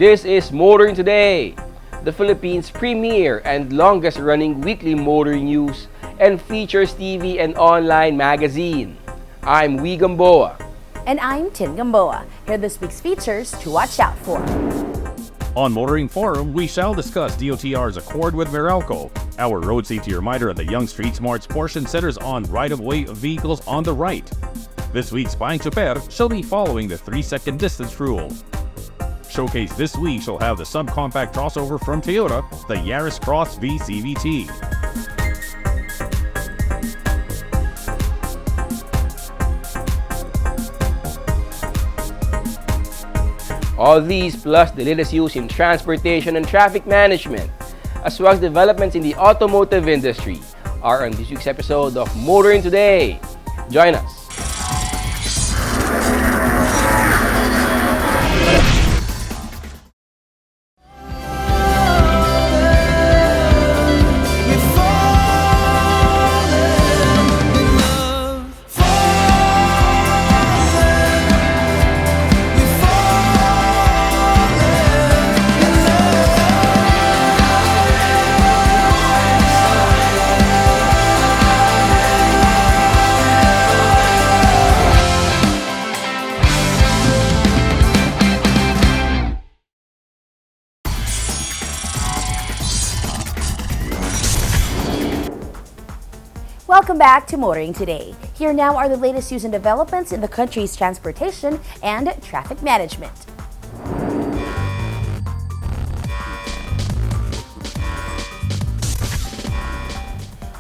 This is Motoring Today, the Philippines' premier and longest-running weekly motor news and features TV and online magazine. I'm Wee Gamboa. And I'm Tin Gamboa. Here are this week's features to watch out for. On Motoring Forum, we shall discuss DOTR's accord with Meralco. Our road safety reminder at the Young Street Smarts portion centers on right-of-way vehicles on the right. This week's Buying Super shall be following the 3-second distance rule. Showcase this week shall have the subcompact crossover from Toyota, the Yaris Cross V CVT. All these plus the latest news in transportation and traffic management, as well as developments in the automotive industry, are on this week's episode of Motoring Today. Join us. Welcome back to Motoring Today. Here now are the latest news and developments in the country's transportation and traffic management.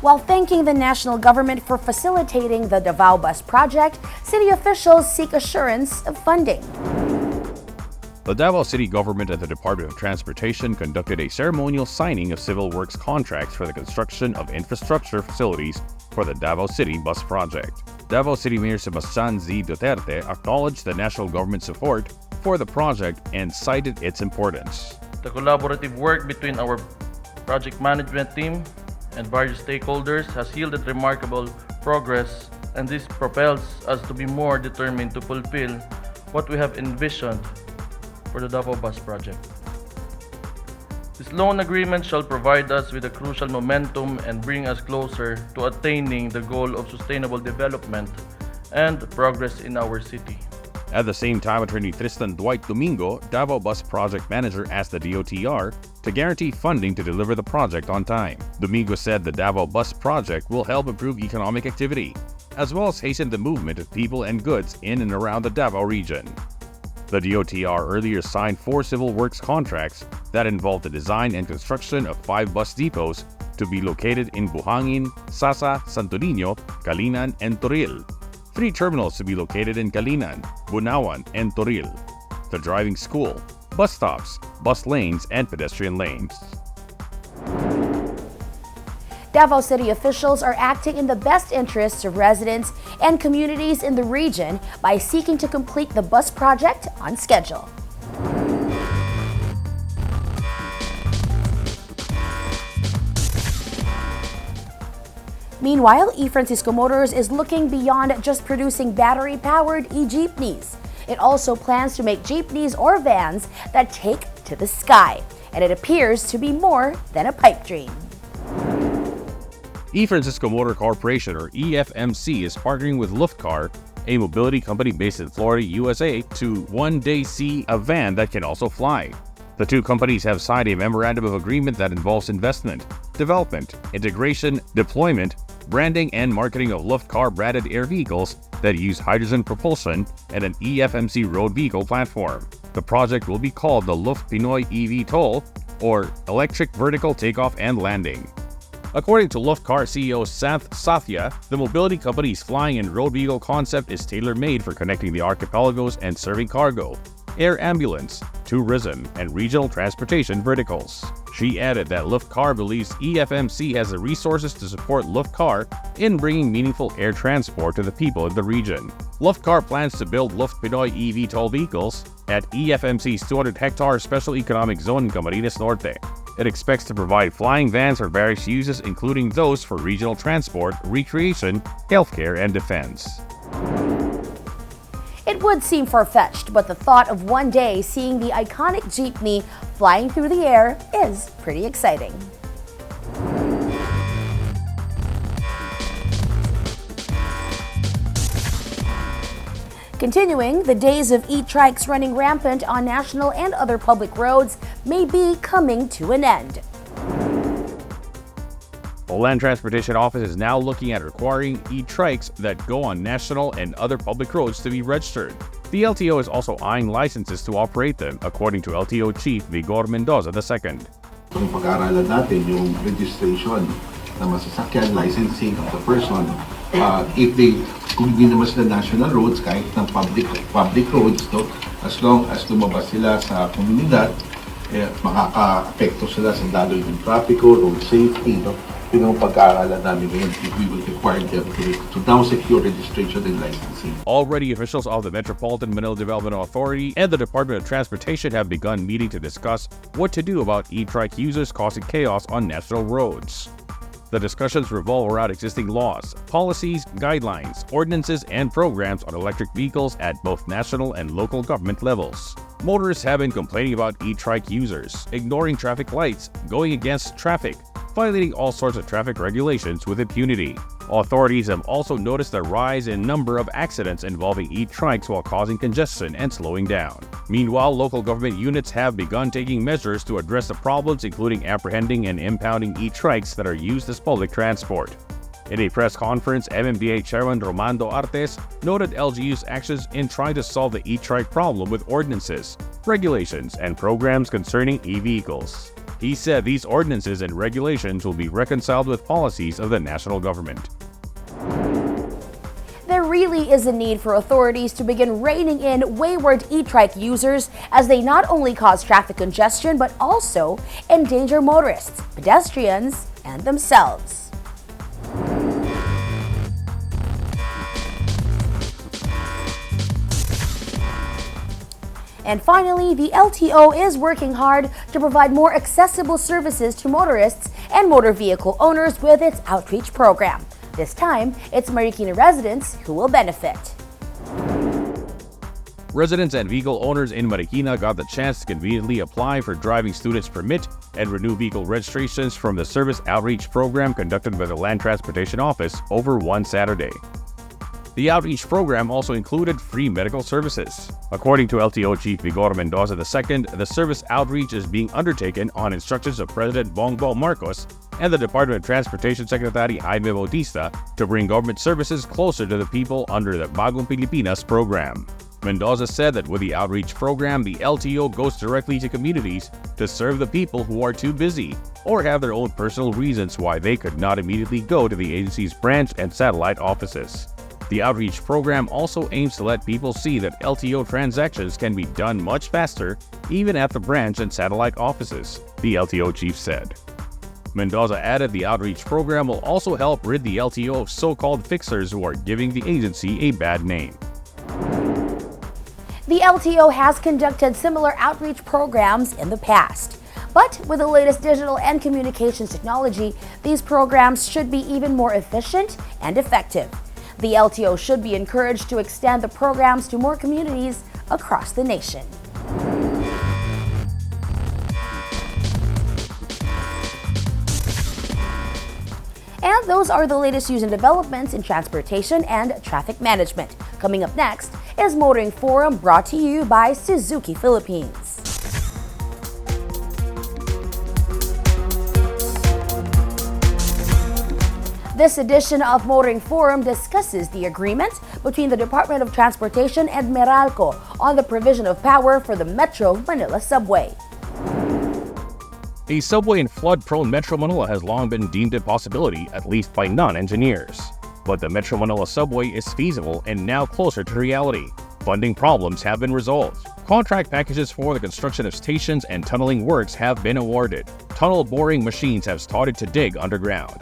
While thanking the national government for facilitating the Davao Bus Project, city officials seek assurance of funding. The Davao City Government and the Department of Transportation conducted a ceremonial signing of civil works contracts for the construction of infrastructure facilities for the Davao City Bus Project. Davao City Mayor Sebastian Z. Duterte acknowledged the national government's support for the project and cited its importance. The collaborative work between our project management team and various stakeholders has yielded remarkable progress, and this propels us to be more determined to fulfill what we have envisioned for the Davao Bus Project. This loan agreement shall provide us with a crucial momentum and bring us closer to attaining the goal of sustainable development and progress in our city. At the same time, Attorney Tristan Dwight Domingo, Davao Bus Project Manager, asked the DOTR to guarantee funding to deliver the project on time. Domingo said the Davao Bus Project will help improve economic activity, as well as hasten the movement of people and goods in and around the Davao region. The DOTR earlier signed 4 civil works contracts that involved the design and construction of 5 bus depots to be located in Buhangin, Sasa, Santo Niño, Calinan, and Toril. 3 terminals to be located in Calinan, Bunawan, and Toril. The driving school, bus stops, bus lanes, and pedestrian lanes. Davao City officials are acting in the best interests of residents and communities in the region by seeking to complete the bus project on schedule. Meanwhile, eFrancisco Motors is looking beyond just producing battery-powered e-jeepneys. It also plans to make jeepneys or vans that take to the sky, and it appears to be more than a pipe dream. eFrancisco Motor Corporation, or EFMC, is partnering with Luftcar, a mobility company based in Florida, USA, to one day see a van that can also fly. The 2 companies have signed a memorandum of agreement that involves investment, development, integration, deployment, branding, and marketing of Luftcar branded air vehicles that use hydrogen propulsion and an EFMC road vehicle platform. The project will be called the Luft Pinoy eVTOL, or Electric Vertical Takeoff and Landing. According to Luftcar CEO Santh Sathya, the mobility company's flying and road vehicle concept is tailor-made for connecting the archipelagos and serving cargo, air ambulance, tourism, and regional transportation verticals. She added that Luftcar believes EFMC has the resources to support Luftcar in bringing meaningful air transport to the people in the region. Luftcar plans to build Luft Pinoy eVTOL vehicles at EFMC's 200-hectare Special Economic Zone in Camarines Norte. It expects to provide flying vans for various uses, including those for regional transport, recreation, healthcare, and defense. It would seem far-fetched, but the thought of one day seeing the iconic jeepney flying through the air is pretty exciting. Continuing, the days of e-trikes running rampant on national and other public roads may be coming to an end. The Land Transportation Office is now looking at requiring e-trikes that go on national and other public roads to be registered. The LTO is also eyeing licenses to operate them, according to LTO Chief Vigor Mendoza II. Kung pag-aaralan natin yung registration ng masasakyan, licensing of the person, kung hindi naman sila national roads, kahit ng public roads, no, as long as lumabas sila sa komunidad, makaka-apekto sila sa daloy ng trapiko, road safety, no. Yun ang pag-aaralan namin ngayon. We will require them to now secure registration and licensing. Already, officials of the Metropolitan Manila Development Authority and the Department of Transportation have begun meeting to discuss what to do about e-trike users causing chaos on national roads. The discussions revolve around existing laws, policies, guidelines, ordinances, and programs on electric vehicles at both national and local government levels. Motorists have been complaining about e-trike users, ignoring traffic lights, going against traffic, violating all sorts of traffic regulations with impunity. Authorities have also noticed a rise in number of accidents involving e-trikes while causing congestion and slowing down. Meanwhile, local government units have begun taking measures to address the problems, including apprehending and impounding e-trikes that are used as public transport. In a press conference, MMDA Chairman Romando Artes noted LGU's actions in trying to solve the e-trike problem with ordinances, regulations, and programs concerning e-vehicles. He said these ordinances and regulations will be reconciled with policies of the national government. There really is a need for authorities to begin reining in wayward e-trike users, as they not only cause traffic congestion but also endanger motorists, pedestrians, and themselves. And finally, the LTO is working hard to provide more accessible services to motorists and motor vehicle owners with its outreach program. This time, it's Marikina residents who will benefit. Residents and vehicle owners in Marikina got the chance to conveniently apply for driving students permit and renew vehicle registrations from the service outreach program conducted by the Land Transportation Office over one Saturday. The outreach program also included free medical services. According to LTO Chief Vigor Mendoza II, the service outreach is being undertaken on instructions of President Bongbong Marcos and the Department of Transportation Secretary Jaime Bautista to bring government services closer to the people under the Bagong Pilipinas program. Mendoza said that with the outreach program, the LTO goes directly to communities to serve the people who are too busy or have their own personal reasons why they could not immediately go to the agency's branch and satellite offices. The outreach program also aims to let people see that LTO transactions can be done much faster, even at the branch and satellite offices, the LTO chief said. Mendoza added the outreach program will also help rid the LTO of so-called fixers who are giving the agency a bad name. The LTO has conducted similar outreach programs in the past. But with the latest digital and communications technology, these programs should be even more efficient and effective. The LTO should be encouraged to extend the programs to more communities across the nation. And those are the latest news and developments in transportation and traffic management. Coming up next is Motoring Forum, brought to you by Suzuki Philippines. This edition of Motoring Forum discusses the agreement between the Department of Transportation and Meralco on the provision of power for the Metro Manila subway. A subway in flood-prone Metro Manila has long been deemed a possibility, at least by non-engineers. But the Metro Manila subway is feasible and now closer to reality. Funding problems have been resolved. Contract packages for the construction of stations and tunneling works have been awarded. Tunnel boring machines have started to dig underground.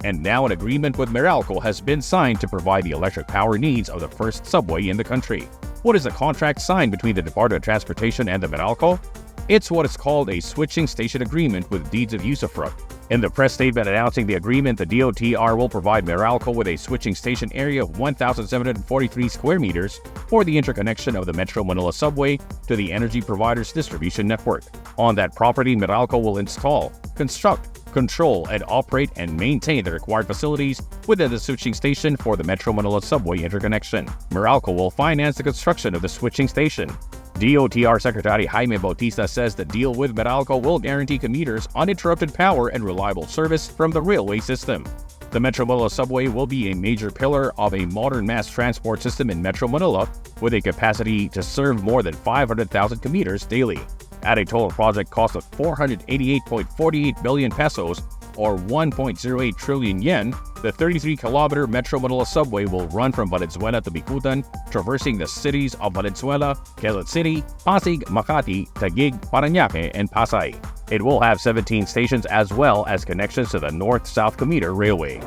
And now an agreement with Meralco has been signed to provide the electric power needs of the first subway in the country. What is the contract signed between the Department of Transportation and the Meralco? It's what is called a switching station agreement with deeds of usufruct. In the press statement announcing the agreement, the DOTR will provide Meralco with a switching station area of 1,743 square meters for the interconnection of the Metro Manila subway to the energy provider's distribution network. On that property, Meralco will install, construct, control, and operate and maintain the required facilities within the switching station for the Metro Manila subway interconnection. Meralco will finance the construction of the switching station. DOTR Secretary Jaime Bautista says the deal with Meralco will guarantee commuters uninterrupted power and reliable service from the railway system. The Metro Manila subway will be a major pillar of a modern mass transport system in Metro Manila with a capacity to serve more than 500,000 commuters daily. At a total project cost of 488.48 billion pesos or 1.08 trillion yen, the 33-kilometer Metro Manila subway will run from Valenzuela to Bicutan, traversing the cities of Valenzuela, Quezon City, Pasig, Makati, Taguig, Parañaque, and Pasay. It will have 17 stations as well as connections to the North-South Commuter Railway.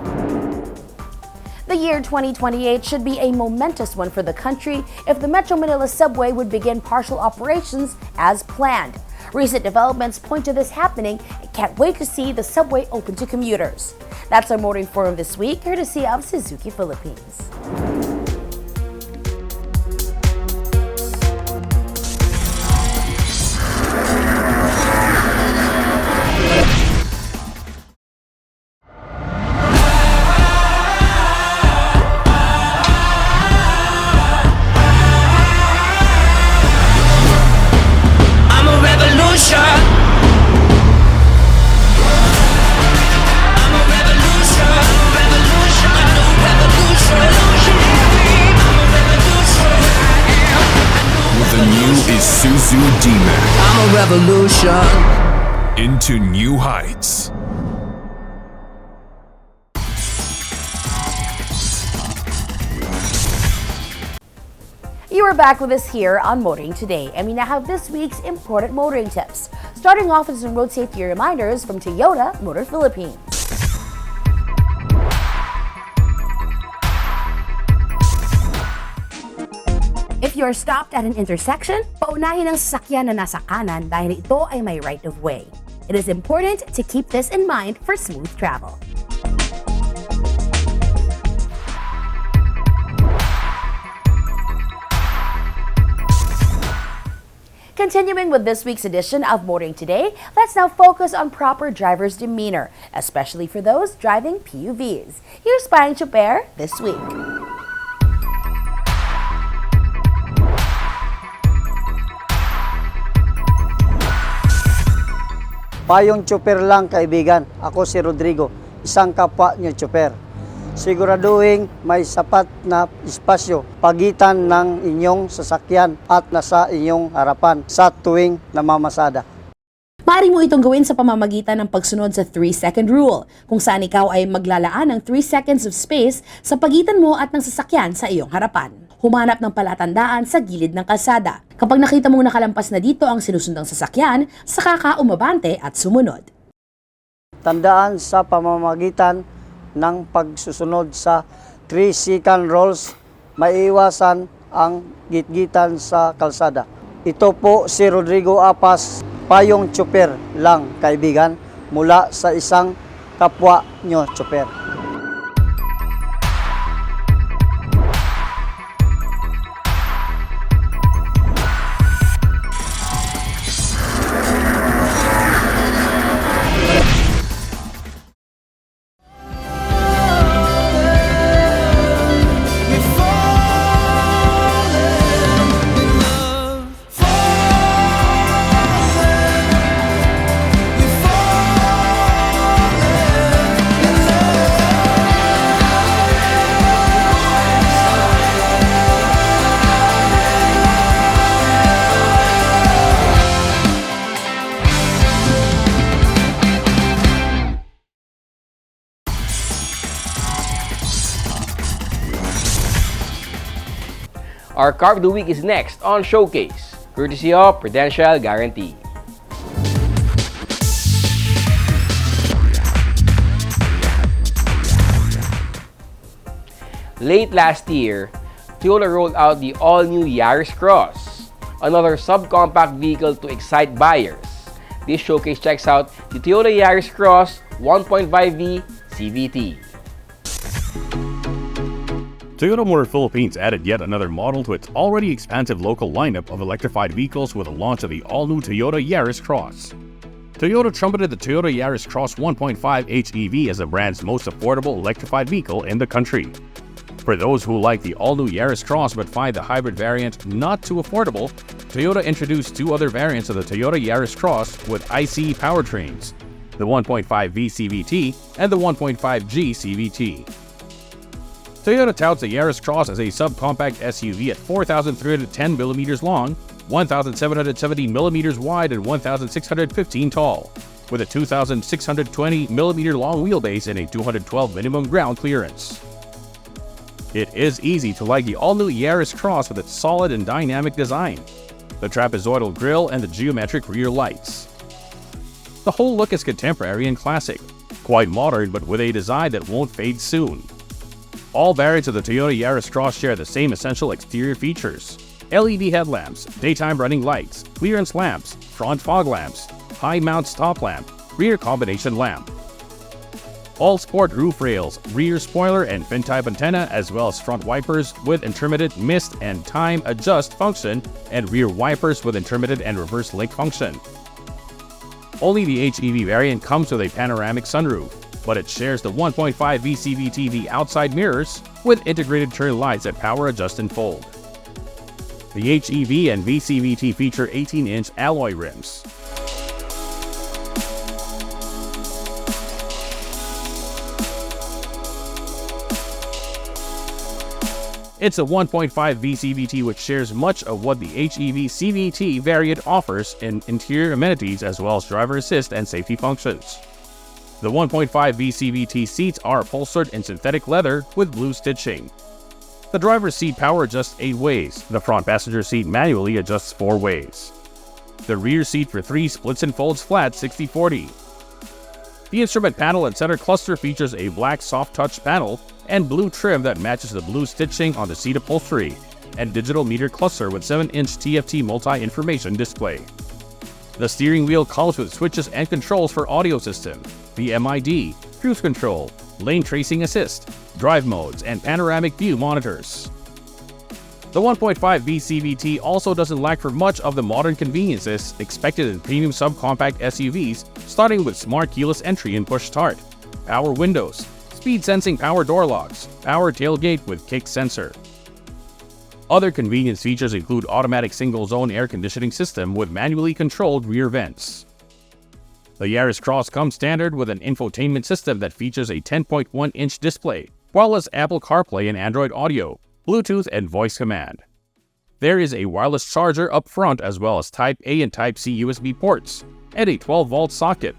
The year 2028 should be a momentous one for the country if the Metro Manila subway would begin partial operations as planned. Recent developments point to this happening and can't wait to see the subway open to commuters. That's our Motoring Forum this week, courtesy of Suzuki Philippines. Isuzu D-Max. I'm a revolution. Into new heights. You are back with us here on Motoring Today, and we now have this week's important motoring tips. Starting off with some road safety reminders from Toyota Motor Philippines. If you are stopped at an intersection, paunahin ang sasakyan na nasa kanan dahil ito ay may right-of-way. It is important to keep this in mind for smooth travel. Continuing with this week's edition of Motoring Today, let's now focus on proper driver's demeanor, especially for those driving PUVs. Here's Payong Choper this week. Payong Choper lang, kaibigan. Ako si Rodrigo, isang kapwa niyo Choper. Siguraduhin may sapat na espasyo pagitan ng inyong sasakyan at nasa inyong harapan sa tuwing namamasada. Maaari mo itong gawin sa pamamagitan ng pagsunod sa 3-second rule, kung saan ikaw ay maglalaan ng 3 seconds of space sa pagitan mo at ng sasakyan sa iyong harapan. Humanap ng palatandaan sa gilid ng kalsada. Kapag nakita mong nakalampas na dito ang sinusundang sasakyan, saka ka umabante at sumunod. Tandaan sa pamamagitan ng pagsusunod sa 3-second rules, maiiwasan ang gitgitan sa kalsada. Ito po si Rodrigo Apas, Payong Choper lang, kaibigan, mula sa isang kapwa nyo Choper. Our Car of the Week is next on Showcase, courtesy of Prudential Guarantee. Late last year, Toyota rolled out the all-new Yaris Cross, another subcompact vehicle to excite buyers. This showcase checks out the Toyota Yaris Cross 1.5V CVT. Toyota Motor Philippines added yet another model to its already expansive local lineup of electrified vehicles with the launch of the all-new Toyota Yaris Cross. Toyota trumpeted the Toyota Yaris Cross 1.5 HEV as the brand's most affordable electrified vehicle in the country. For those who like the all-new Yaris Cross but find the hybrid variant not too affordable, Toyota introduced two other variants of the Toyota Yaris Cross with ICE powertrains, the 1.5V CVT and the 1.5G CVT. Toyota touts the Yaris Cross as a subcompact SUV at 4,310mm long, 1,770mm wide, and 1,615 tall, with a 2,620mm long wheelbase and a 212 minimum ground clearance. It is easy to like the all-new Yaris Cross with its solid and dynamic design, the trapezoidal grille and the geometric rear lights. The whole look is contemporary and classic, quite modern but with a design that won't fade soon. All variants of the Toyota Yaris Cross share the same essential exterior features: LED headlamps, daytime running lights, clearance lamps, front fog lamps, high mount stop lamp, rear combination lamp. All sport roof rails, rear spoiler and fin-type antenna, as well as front wipers with intermittent mist and time adjust function, and rear wipers with intermittent and reverse link function. Only the HEV variant comes with a panoramic sunroof, but it shares the 1.5V CVT outside mirrors with integrated turn lights that power adjust and fold. The HEV and VCVT feature 18-inch alloy rims. It's a 1.5V CVT which shares much of what the HEV CVT variant offers in interior amenities as well as driver assist and safety functions. The 1.5V CVT seats are upholstered in synthetic leather with blue stitching. The driver's seat power adjusts 8 ways. The front passenger seat manually adjusts 4 ways. The rear seat for 3 splits and folds flat 60/40. The instrument panel and center cluster features a black soft touch panel and blue trim that matches the blue stitching on the seat upholstery, and digital meter cluster with 7-inch TFT multi-information display. The steering wheel comes with switches and controls for audio system, the MID, cruise control, lane tracing assist, drive modes, and panoramic view monitors. The 1.5V CVT also doesn't lack for much of the modern conveniences expected in premium subcompact SUVs, starting with smart keyless entry and push start, power windows, speed sensing power door locks, power tailgate with kick sensor. Other convenience features include automatic single-zone air conditioning system with manually controlled rear vents. The Yaris Cross comes standard with an infotainment system that features a 10.1-inch display, wireless Apple CarPlay and Android Auto, Bluetooth and voice command. There is a wireless charger up front as well as Type A and Type C USB ports, and a 12-volt socket.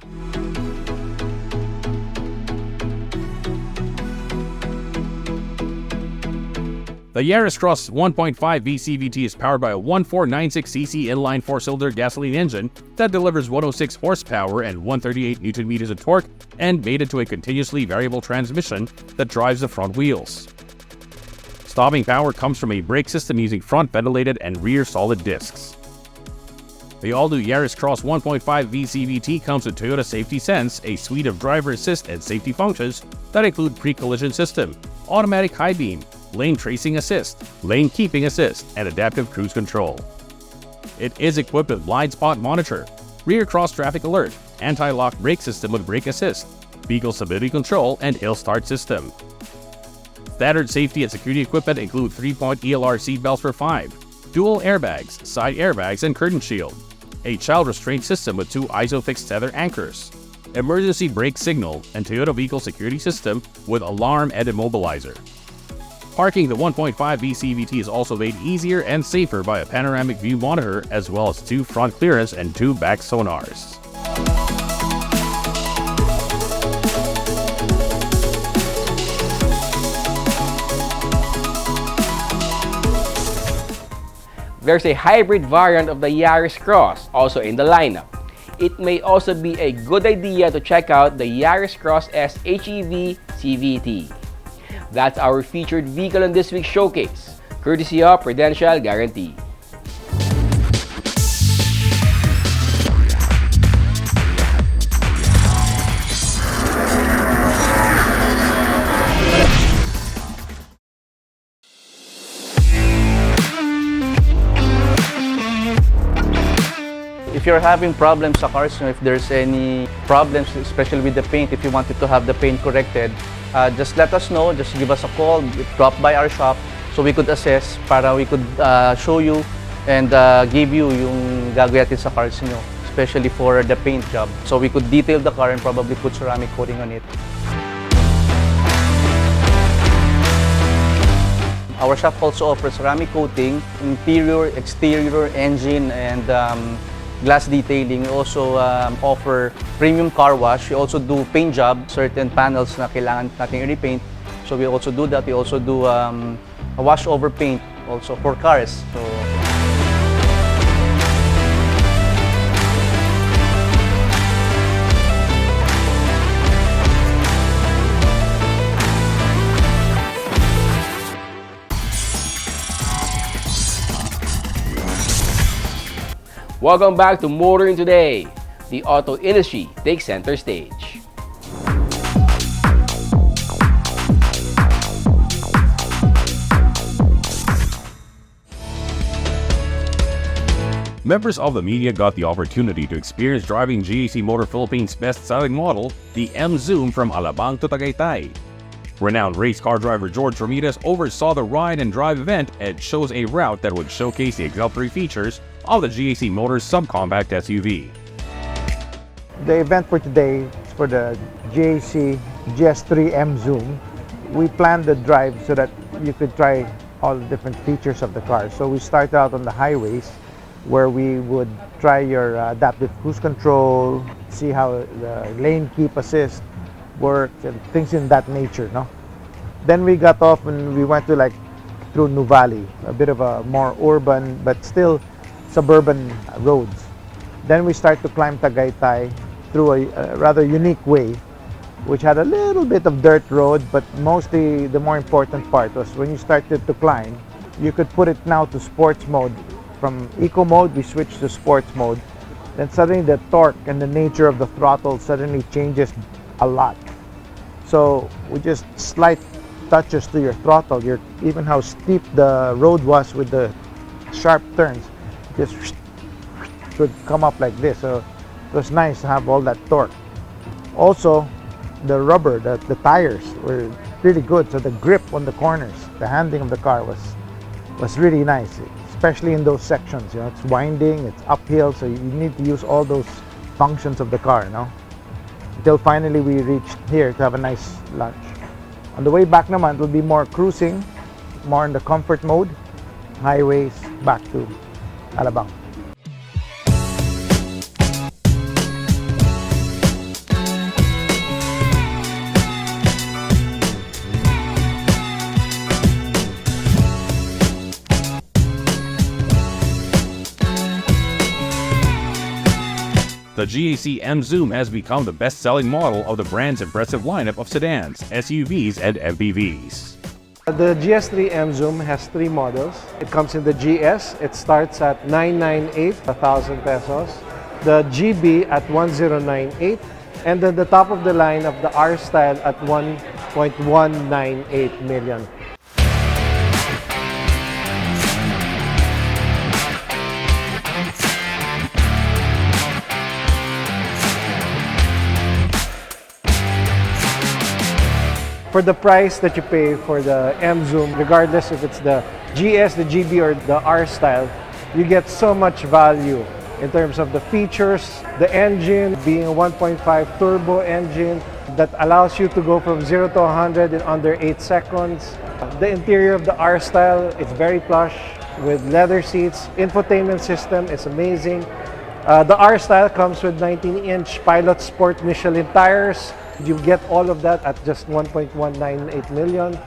The Yaris Cross 1.5V CVT is powered by a 1496cc inline 4-cylinder gasoline engine that delivers 106 horsepower and 138 Nm of torque, and mated to a continuously variable transmission that drives the front wheels. Stopping power comes from a brake system using front ventilated and rear solid discs. The all-new Yaris Cross 1.5V CVT comes with Toyota Safety Sense, a suite of driver assist and safety functions that include pre-collision system, automatic high beam, lane tracing assist, lane keeping assist, and adaptive cruise control. It is equipped with blind spot monitor, rear cross traffic alert, anti-lock brake system with brake assist, vehicle stability control, and hill start system. Standard safety and security equipment include 3-point ELR seatbelts for 5, dual airbags, side airbags, and curtain shield, a child restraint system with 2 ISOFIX tether anchors, emergency brake signal, and Toyota vehicle security system with alarm and immobilizer. Parking the 1.5V CVT is also made easier and safer by a panoramic view monitor as well as 2 front clearance and 2 back sonars. There's a hybrid variant of the Yaris Cross also in the lineup. It may also be a good idea to check out the Yaris Cross S HEV CVT. That's our featured vehicle in this week's showcase, courtesy of Prudential Guarantee. you're having problems sa cars, if there's any problems, especially with the paint, if you wanted to have the paint corrected, just let us know, just give us a call, drop by our shop so we could assess para we could show you and give you yung gagawin natin sa cars nyo, especially for the paint job. So we could detail the car and probably put ceramic coating on it. Our shop also offers ceramic coating, interior, exterior, engine, and glass detailing. We also offer premium car wash. We also do paint job, certain panels na kailangan natin i-repaint. So we also do that. We also do a wash over paint also for cars. So, Welcome back to Motoring Today. The auto industry takes center stage. Members of the media got the opportunity to experience driving GAC Motor Philippines' best-selling model, the M-Zoom from Alabang to Tagaytay. Renowned race car driver George Ramirez oversaw the ride and drive event and chose a route that would showcase the exemplary features of the GAC Motors subcompact SUV. The event for today is for the GAC GS3 M-Zoom. We planned the drive so that you could try all the different features of the car. So we started out on the highways where we would try your adaptive cruise control, see how the lane keep assist works and things in that nature, no? Then we got off and we went to through Nuvali, a bit of a more urban but still suburban roads. Then we start to climb Tagaytay through a rather unique way, which had a little bit of dirt road, but mostly the more important part was when you started to climb, you could put it now to sports mode. From eco mode, we switched to sports mode. Then suddenly the torque and the nature of the throttle suddenly changes a lot. So with just slight touches to your throttle, even how steep the road was with the sharp turns, just would come up like this. So it was nice to have all that torque. Also, the rubber, the tires were really good. So the grip on the corners, the handling of the car was really nice, especially in those sections. You know, it's winding, it's uphill, so you need to use all those functions of the car, you know. Until finally we reached here to have a nice lunch. On the way back naman, it will be more cruising, more in the comfort mode, highways, back to Alabang. The GAC M-Zoom has become the best-selling model of the brand's impressive lineup of sedans, SUVs, and MPVs. The GS3 M-Zoom has three models. It comes in the GS. It starts at 998, 1,000 pesos. The GB at 1098. And then the top of the line of the R-Style at 1.198 million. For the price that you pay for the M-Zoom, regardless if it's the GS, the GB, or the R-Style, you get so much value in terms of the features, the engine being a 1.5 turbo engine that allows you to go from 0 to 100 in under 8 seconds. The interior of the R-Style is very plush with leather seats. Infotainment system is amazing. The R-Style comes with 19-inch Pilot Sport Michelin tires. You get all of that at just 1.198 million.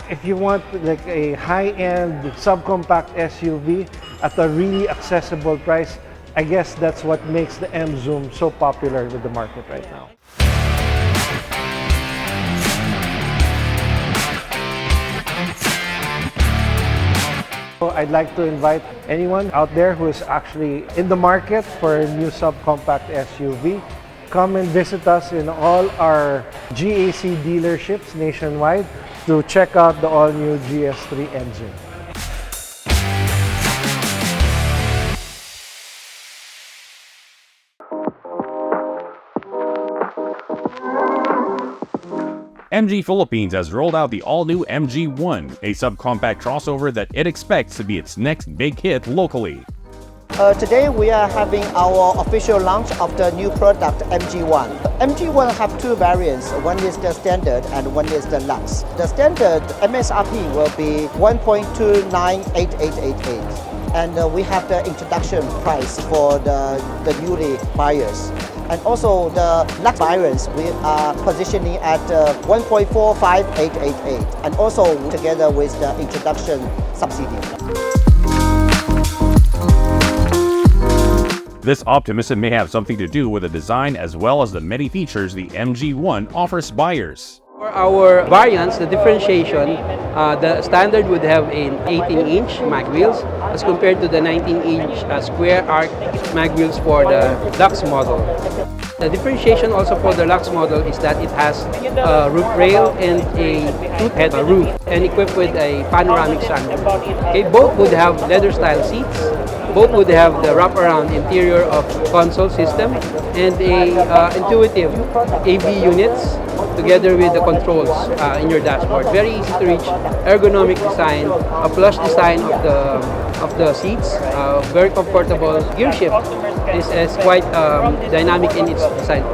If you want like a high-end subcompact SUV at a really accessible price, I guess that's what makes the M-Zoom so popular with the market right now. I'd like to invite anyone out there who is actually in the market for a new subcompact SUV. Come and visit us in all our GAC dealerships nationwide to check out the all-new GS3 engine. MG Philippines has rolled out the all-new MG1, a subcompact crossover that it expects to be its next big hit locally. Today we are having our official launch of the new product MG1. MG1 have two variants. One is the standard and one is the Lux. The standard MSRP will be 1.298888. And we have the introduction price for the newly buyers. And also the Lux variants we are positioning at 1.45888, and also together with the introduction subsidy. This optimism may have something to do with the design as well as the many features the MG1 offers buyers. For our variants, the differentiation, the standard would have an 18-inch mag wheels as compared to the 19-inch square arc mag wheels for the Lux model. The differentiation also for the Lux model is that it has a roof rail and a head roof and equipped with a panoramic sunroof. Okay, both would have leather-style seats. Both would have the wraparound interior of console system and a intuitive AV units together with the controls in your dashboard. Very easy to reach, ergonomic design, a plush design of the seats, very comfortable. Gear shift is quite dynamic in its design.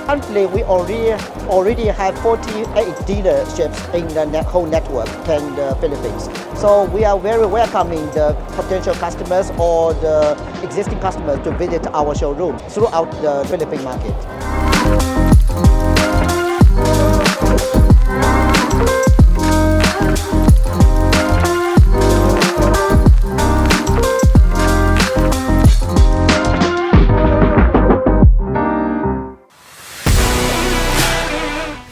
Currently, we already have 48 dealerships in the whole network in the Philippines. So we are very welcoming the potential customers or the existing customers to visit our showroom throughout the Philippine market.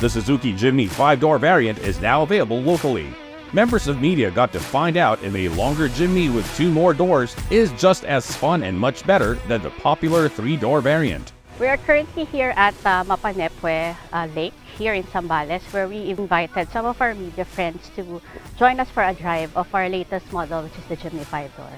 The Suzuki Jimny 5-door variant is now available locally. Members of media got to find out if a longer Jimny with 2 more doors is just as fun and much better than the popular 3-door variant. We are currently here at Mapanepue Lake here in Zambales, where we invited some of our media friends to join us for a drive of our latest model, which is the Jimny 5-door.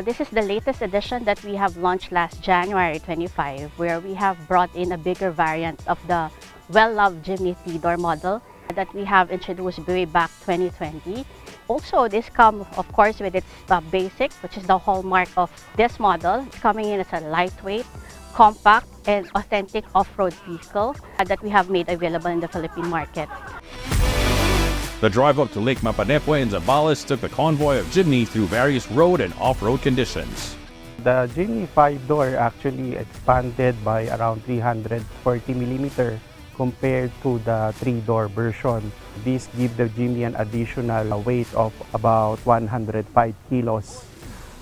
This is the latest edition that we have launched last January 25, where we have brought in a bigger variant of the well-loved Jimny 3-door model that we have introduced way back 2020. Also, this comes, of course, with its basic, which is the hallmark of this model. It's coming in as a lightweight, compact, and authentic off-road vehicle that we have made available in the Philippine market. The drive up to Lake Mapanepue in Zambales took the convoy of Jimny through various road and off-road conditions. The Jimny 5-door actually expanded by around 340mm compared to the 3-door version. This gives the Jimny an additional weight of about 105 kilos.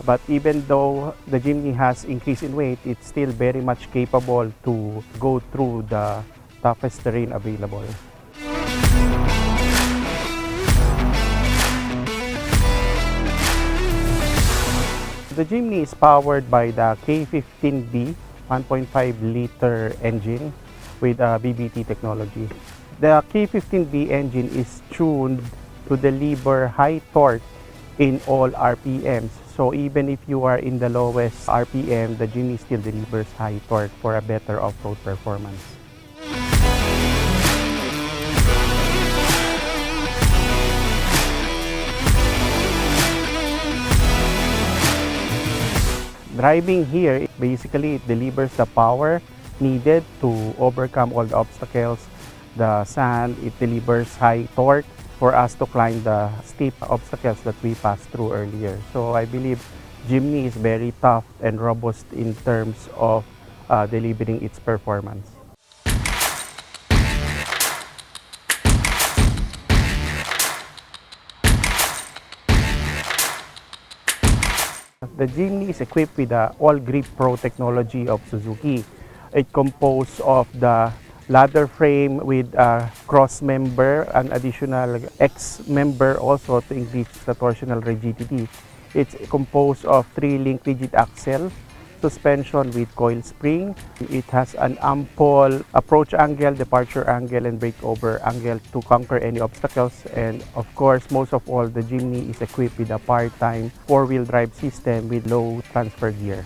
But even though the Jimny has increased in weight, it's still very much capable to go through the toughest terrain available. The Jimny is powered by the K15B 1.5-liter engine with BBT technology. The K15B engine is tuned to deliver high torque in all RPMs. So even if you are in the lowest RPM, the Jimny still delivers high torque for a better off-road performance. Driving here, basically it delivers the power needed to overcome all the obstacles, the sand. It delivers high torque for us to climb the steep obstacles that we passed through earlier. So I believe Jimny is very tough and robust in terms of delivering its performance. The Jimny is equipped with the All Grip Pro technology of Suzuki. It composed of the ladder frame with a cross member, an additional X member also to increase the torsional rigidity. It's composed of 3-link rigid axle, suspension with coil spring. It has an ample approach angle, departure angle, and breakover angle to conquer any obstacles. And of course, most of all, the Jimny is equipped with a part-time 4-wheel drive system with low transfer gear.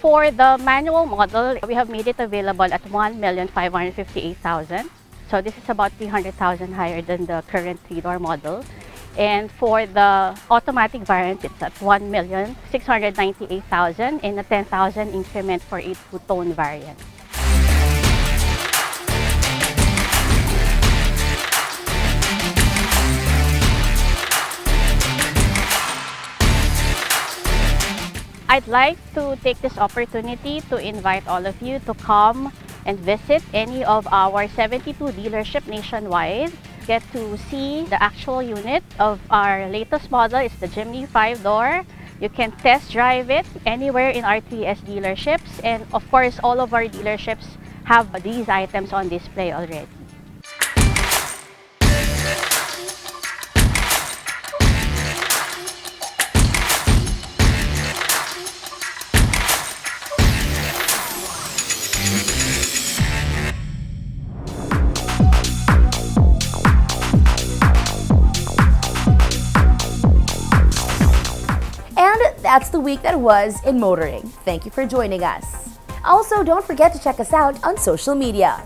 For the manual model, we have made it available at 1,558,000. So this is about 300,000 higher than the current 3-door model. And for the automatic variant, it's at 1,698,000 in a 10,000 increment for a two-tone variant. I'd like to take this opportunity to invite all of you to come and visit any of our 72 dealerships nationwide. Get to see the actual unit of our latest model. It's the Jimny 5-door. You can test drive it anywhere in our 3S dealerships. And of course, all of our dealerships have these items on display already. That's the week that was in motoring. Thank you for joining us. Also, don't forget to check us out on social media.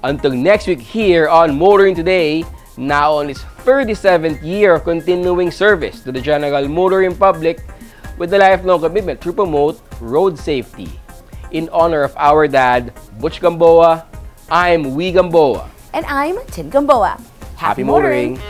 Until next week here on Motoring Today, now on its 37th year of continuing service to the general motoring public with the lifelong commitment to promote road safety. In honor of our dad, Butch Gamboa, I'm Wee Gamboa. And I'm Tin Gamboa. Happy motoring!